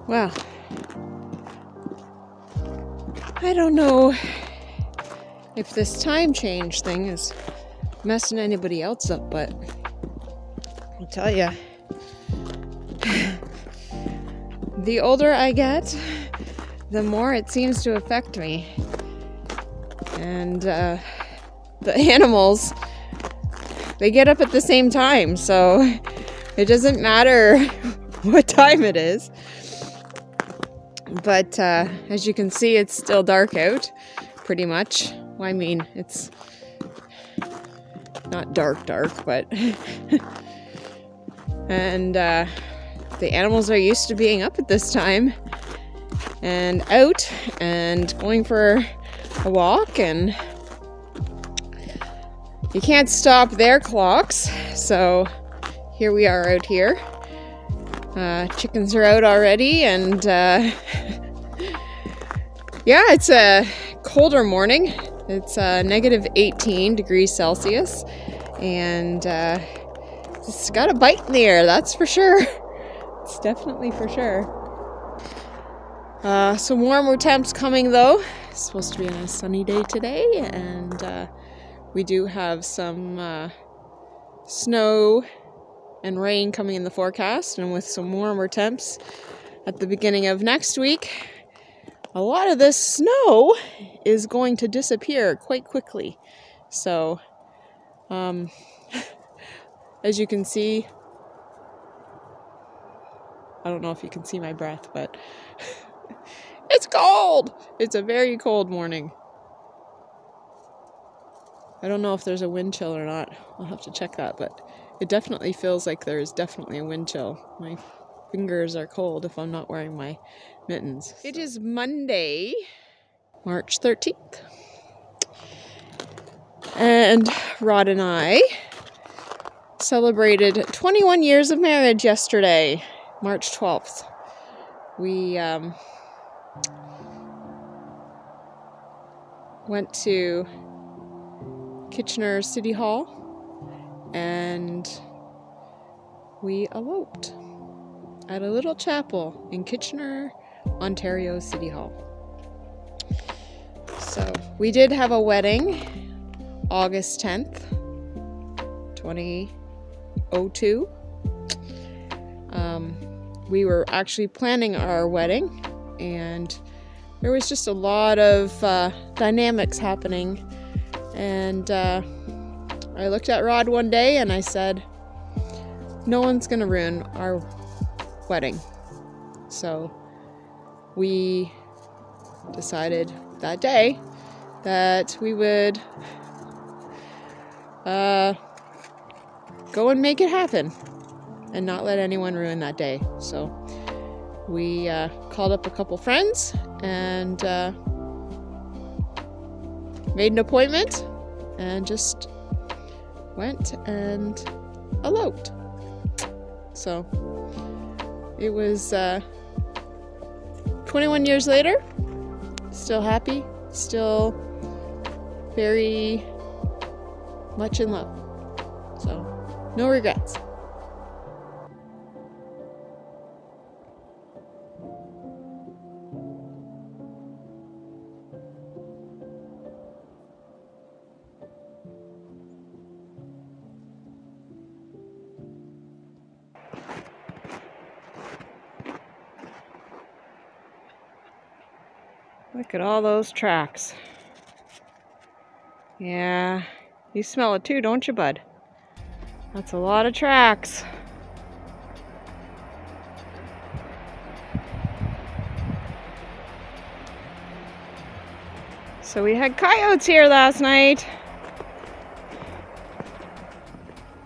Well, I don't know if this time change thing is messing anybody else up, but I'll tell you, the older I get, the more it seems to affect me. And the animals, they get up at the same time, so it doesn't matter what time it is. But as you can see, it's still dark out, pretty much. Well, I mean, it's not dark, but... And the animals are used to being up at this time and out and going for a walk, and you can't stop their clocks, so here we are out here. Chickens are out already, and yeah, it's a colder morning. It's negative 18 degrees Celsius, and it's got a bite in the air, that's for sure. It's definitely for sure. Some warmer temps coming though. It's supposed to be on a sunny day today, and we do have some snow and rain coming in the forecast, and with some warmer temps at the beginning of next week, a lot of this snow is going to disappear quite quickly. So, as you can see, I don't know if you can see my breath, but it's cold! It's a very cold morning. I don't know if there's a wind chill or not. I'll have to check that, but it definitely feels like there's definitely a wind chill. My fingers are cold if I'm not wearing my mittens. It is Monday, March 13th. And Rod and I celebrated 21 years of marriage yesterday, March 12th. We went to Kitchener City Hall and we eloped at a little chapel in Kitchener, Ontario City Hall. So we did have a wedding August 10th, 2002. We were actually planning our wedding, and there was just a lot of dynamics happening. And I looked at Rod one day and I said, no one's gonna ruin our wedding. So we decided that day that we would go and make it happen and not let anyone ruin that day. So we called up a couple friends and made an appointment and just went and eloped. So it was 21 years later, still happy, still very much in love. So no regrets. Look at all those tracks. Yeah, you smell it too, don't you, bud? That's a lot of tracks. So we had coyotes here last night.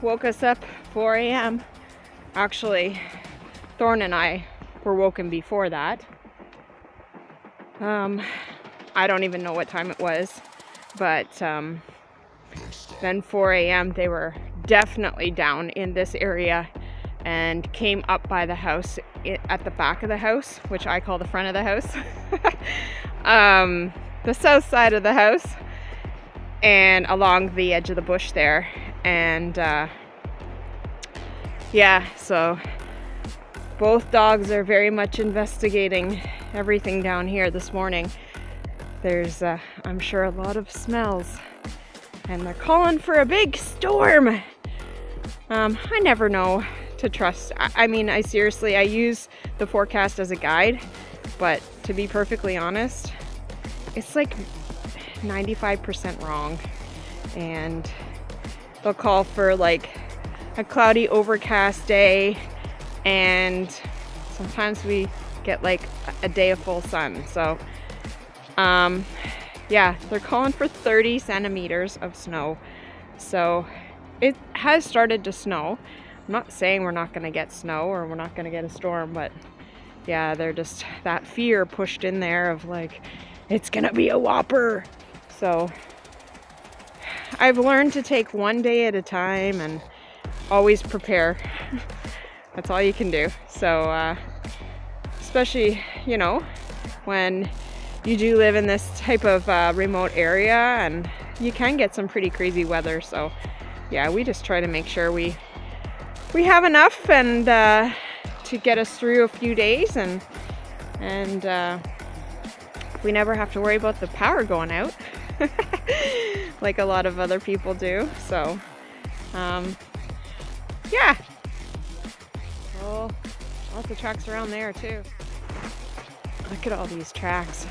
Woke us up 4 a.m. Actually, Thorne and I were woken before that. I don't even know what time it was, but then 4 a.m. they were definitely down in this area and came up by the house at the back of the house, which I call the front of the house. The south side of the house and along the edge of the bush there. And yeah, so Both dogs are very much investigating everything down here this morning. There's, I'm sure, a lot of smells. And they're calling for a big storm. I never know to trust. I mean, I seriously, I use the forecast as a guide, but to be perfectly honest, it's like 95% wrong. And they'll call for like a cloudy, overcast day, and sometimes we get like a day of full sun. So yeah, they're calling for 30 centimeters of snow. So it has started to snow. I'm not saying we're not going to get snow or we're not going to get a storm, but yeah, they're just, that fear pushed in there of like, it's going to be a whopper. So I've learned to take one day at a time and always prepare. That's all you can do. So especially, you know, when you do live in this type of remote area, and you can get some pretty crazy weather. So yeah, we just try to make sure we have enough and to get us through a few days, and we never have to worry about the power going out like a lot of other people do. So yeah, well, lots of tracks around there too. Look at all these tracks.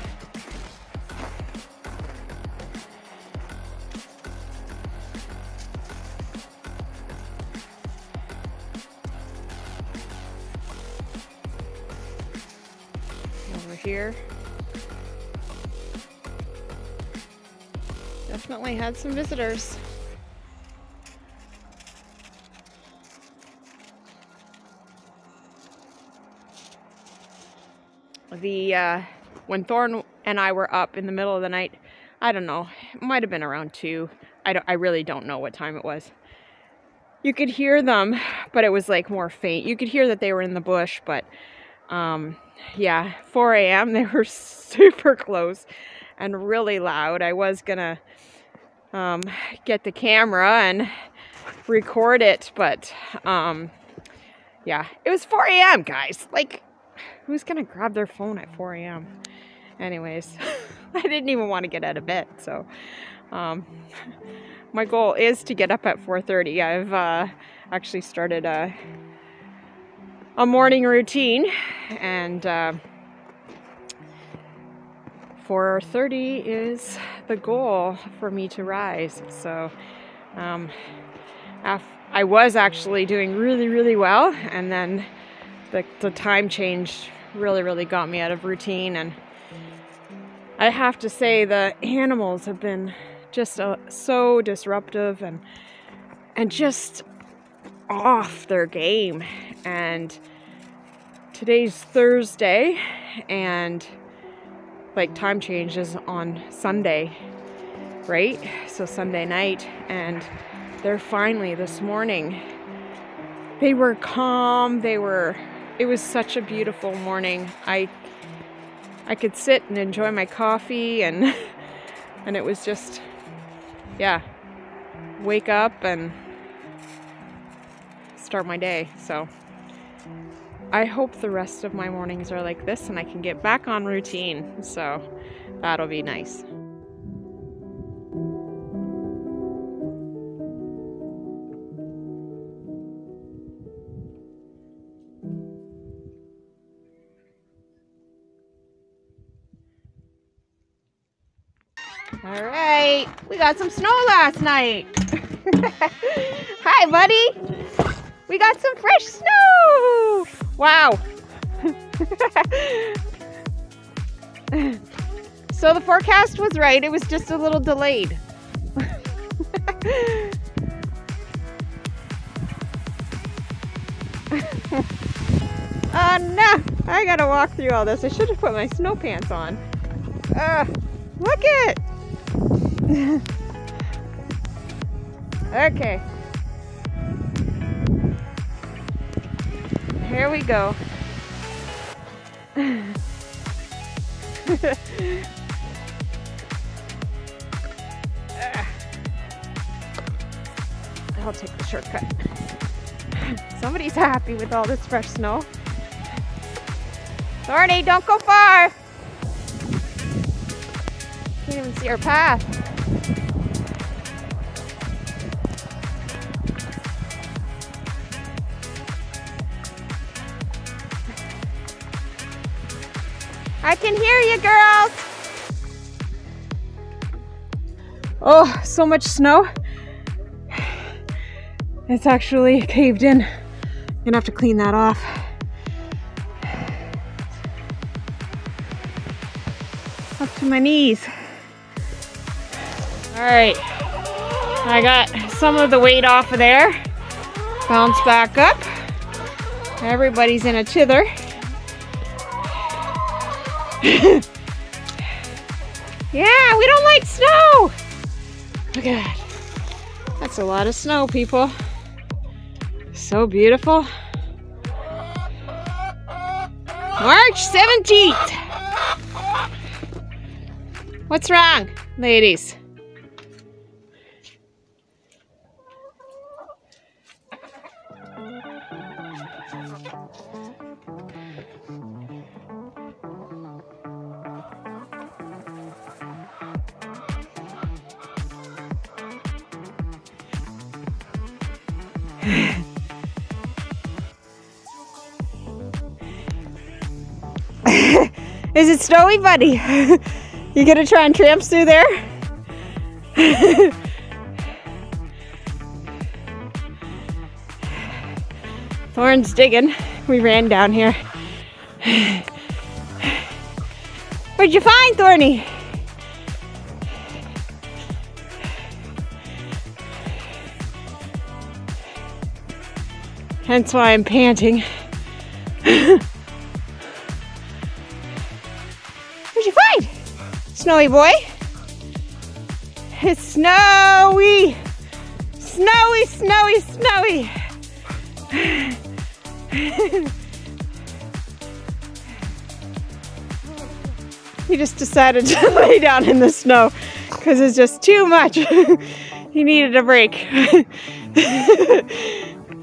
Over here, definitely had some visitors. When Thorn and I were up in the middle of the night, I don't know, it might have been around 2. I really don't know what time it was. You could hear them, but it was like more faint. You could hear that they were in the bush, but yeah, 4 a.m. they were super close and really loud. I was gonna get the camera and record it, but yeah, it was 4 a.m. guys. Like, who's gonna grab their phone at 4 a.m.? Anyways, I didn't even want to get out of bed. So my goal is to get up at 4:30. I've actually started a morning routine, and 4:30 is the goal for me to rise. So I was actually doing really well, and then the time change really got me out of routine. And I have to say, the animals have been just so disruptive and just off their game. And today's Thursday, and like time change is on Sunday, right? So Sunday night, and they're finally this morning, they were calm. It was such a beautiful morning. I could sit and enjoy my coffee, and it was just, yeah, wake up and start my day. So I hope the rest of my mornings are like this and I can get back on routine. So that'll be nice. All right, we got some snow last night. Hi, buddy. We got some fresh snow. Wow. So the forecast was right. It was just a little delayed. Oh no, I gotta walk through all this. I should have put my snow pants on. Look it. Okay. Here we go. I'll take the shortcut. Somebody's happy with all this fresh snow. Thorny, don't go far. Can't even see our path. I can hear you, girls. Oh, so much snow. It's actually caved in. I'm gonna have to clean that off. Up to my knees. All right, I got some of the weight off of there. Bounce back up. Everybody's in a tither. Yeah, we don't like snow. Look at that. That's a lot of snow, people. So beautiful. March 17th. What's wrong, ladies? Is it snowy, buddy? You gonna try and tramp through there? Thorn's digging. We ran down here. What'd you find, Thorny? Hence why I'm panting. What'd you find? Snowy boy? It's snowy! Snowy, snowy, snowy! He just decided to lay down in the snow because it's just too much. He needed a break.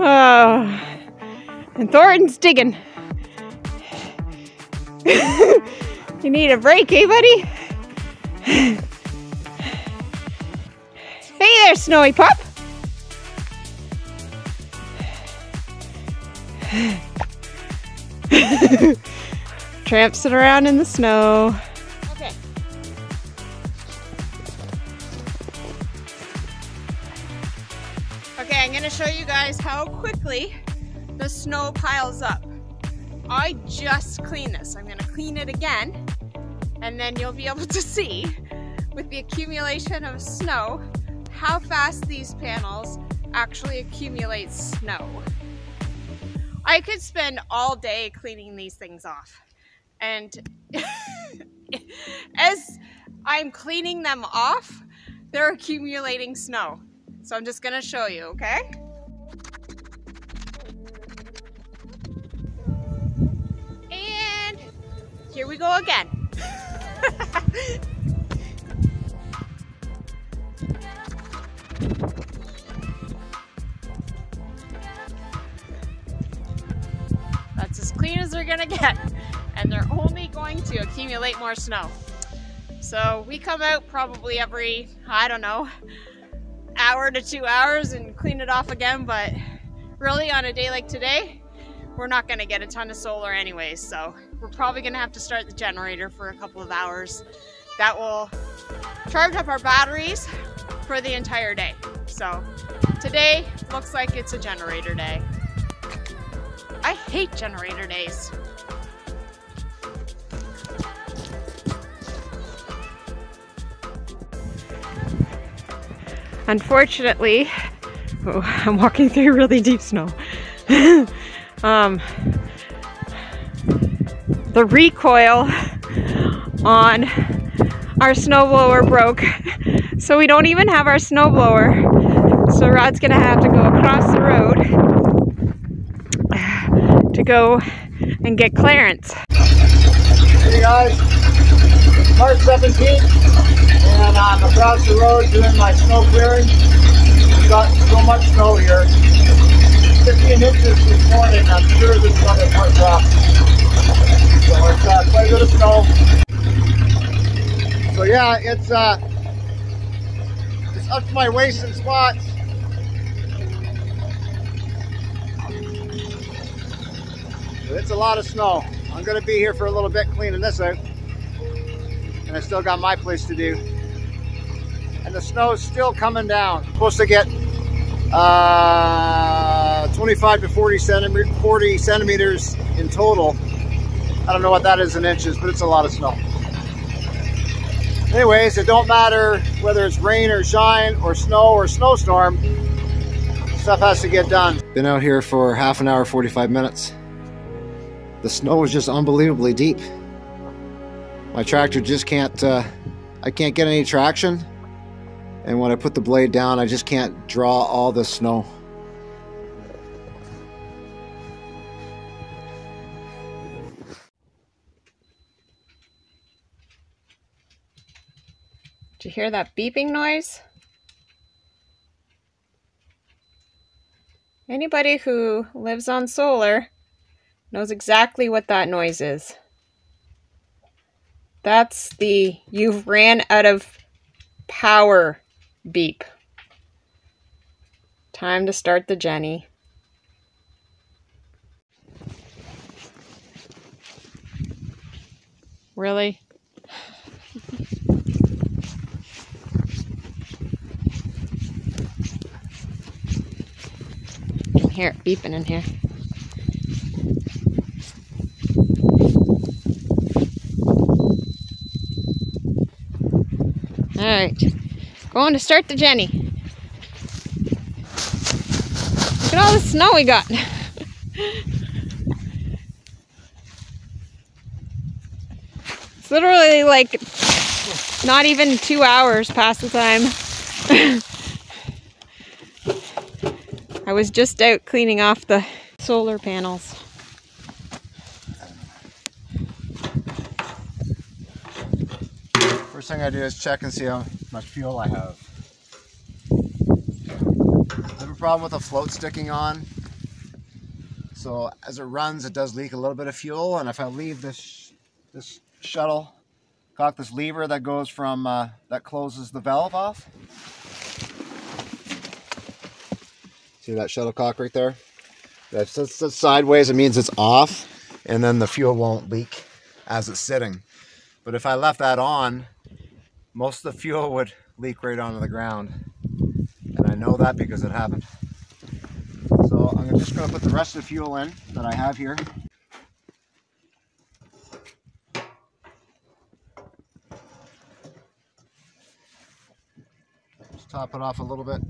Oh, and Thornton's digging. You need a break, eh, buddy? Hey there, snowy pup. Trampsing around in the snow. Okay. Okay, I'm gonna show you guys how quickly the snow piles up. I just cleaned this. I'm gonna clean it again, and then you'll be able to see with the accumulation of snow how fast these panels actually accumulate snow. I could spend all day cleaning these things off, and as I'm cleaning them off, they're accumulating snow. So I'm just gonna show you, okay? And here we go again. That's as clean as they're gonna get, and they're only going to accumulate more snow. So we come out probably every, I don't know, hour to 2 hours and clean it off again, but really on a day like today, we're not gonna get a ton of solar anyways, so we're probably gonna have to start the generator for a couple of hours. That will charge up our batteries for the entire day. So today looks like it's a generator day. I hate generator days. Unfortunately, I'm walking through really deep snow. The recoil on our snowblower broke, so we don't even have our snowblower. So Rod's gonna have to go across the road to go and get clearance. Hey guys, March 17th. And I'm across the road doing my snow clearing. We've got so much snow here. 15 inches this morning. I'm sure this is going to start dropping. So it's quite a bit of snow. So yeah, it's up to my waist in spots. But it's a lot of snow. I'm going to be here for a little bit cleaning this out. And I still got my place to do. And the snow's still coming down. I'm supposed to get 25 to 40 centimeters in total. I don't know what that is in inches, but it's a lot of snow. Anyways, it don't matter whether it's rain or shine or snow or snowstorm. Stuff has to get done. Been out here for half an hour, 45 minutes. The snow is just unbelievably deep. My tractor just can't, I can't get any traction. And when I put the blade down, I just can't draw all the snow. Did you hear that beeping noise? Anybody who lives on solar knows exactly what that noise is. That's the "you've ran out of power" beep. Time to start the Jenny. Really? I can hear it beeping in here. Alright, going to start the Jenny. Look at all the snow we got. It's literally like not even 2 hours past the time. I was just out cleaning off the solar panels. First thing I do is check and see how much fuel I have. I have a problem with the float sticking on. So as it runs, it does leak a little bit of fuel. And if I leave this shuttle, cock this lever that goes from, that closes the valve off. See that shuttlecock right there? If it's sideways, it means it's off. And then the fuel won't leak as it's sitting. But if I left that on, most of the fuel would leak right onto the ground. And I know that because it happened. So I'm just going to put the rest of the fuel in that I have here. Just top it off a little bit.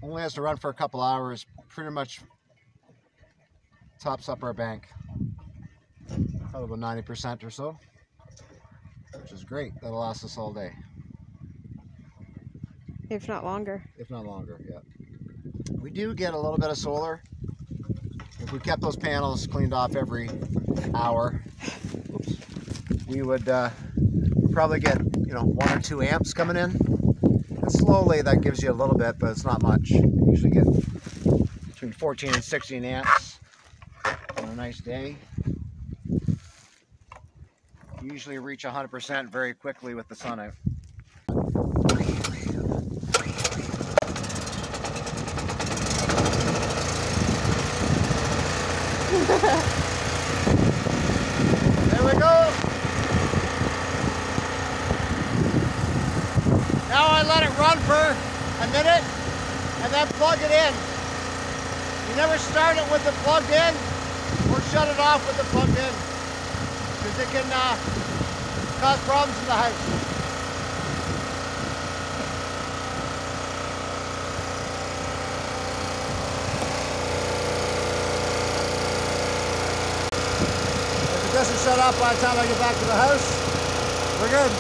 Only has to run for a couple hours. Pretty much tops up our bank. Probably about 90% or so. Which is great. That'll last us all day. If not longer. If not longer, yeah. We do get a little bit of solar. If we kept those panels cleaned off every hour, oops, we would probably get, 1 or 2 amps coming in. And slowly that gives you a little bit, but it's not much. You usually get between 14 and 16 amps on a nice day. You usually reach 100% very quickly with the sun out. There we go. Now I let it run for a minute and then plug it in. You never start it with it plugged in or shut it off with it plugged in, because it can cause problems in the house. If it doesn't shut off by the time I get back to the house, we're good.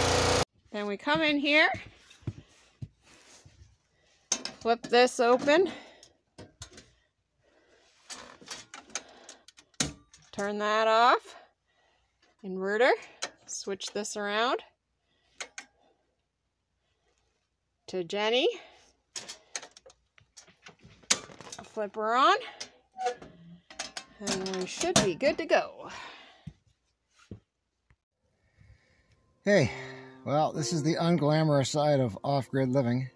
Then we come in here, flip this open, turn that off, inverter, switch this around to Jenny, flip her on, and we should be good to go. Hey, well, this is the unglamorous side of off-grid living.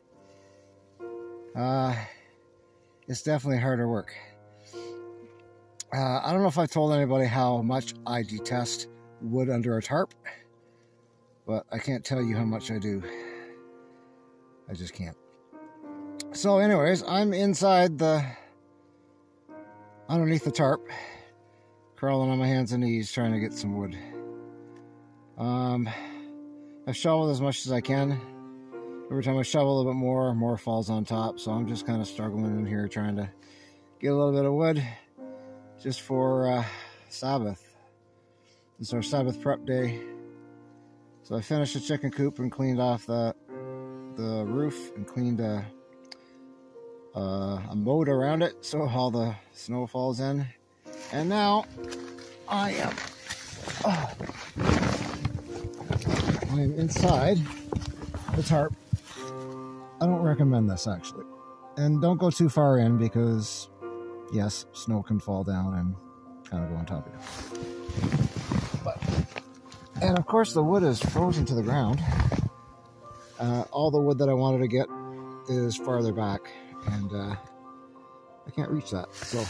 It's definitely harder work. I don't know if I've told anybody how much I detest wood under a tarp, but I can't tell you how much I do. I just can't. So anyways, I'm inside underneath the tarp, crawling on my hands and knees trying to get some wood. I've shoveled as much as I can. Every time I shovel a little bit more falls on top, so I'm just kind of struggling in here trying to get a little bit of wood just for Sabbath. It's our Sabbath prep day. So I finished the chicken coop and cleaned off the roof and cleaned a moat around it so all the snow falls in. And now I am inside the tarp. I don't recommend this actually. And don't go too far in because yes, snow can fall down and kind of go on top of you. And of course the wood is frozen to the ground. All the wood that I wanted to get is farther back and I can't reach that. So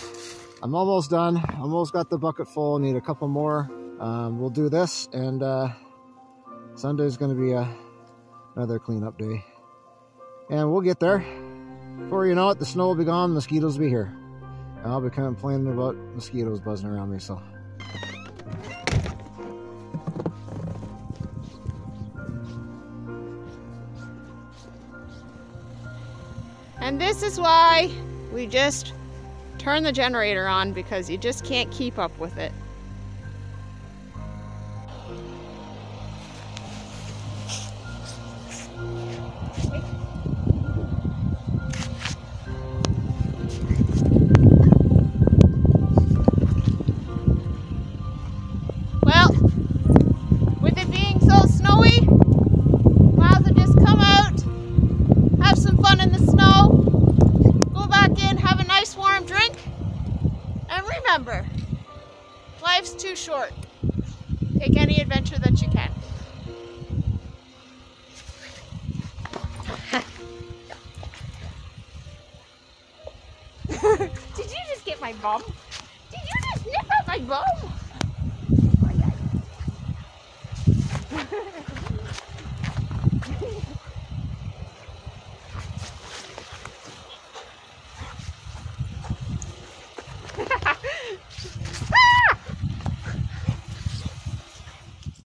I'm almost done. Almost got the bucket full. Need a couple more. We'll do this and Sunday's going to be another cleanup day. And we'll get there. Before you know it, the snow will be gone, mosquitoes will be here. And I'll be complaining about mosquitoes buzzing around me, so. And this is why we just turn the generator on, because you just can't keep up with it. Remember, life's too short. Take any adventure that you can. Did you just get my bum? Did you just nip at my bum?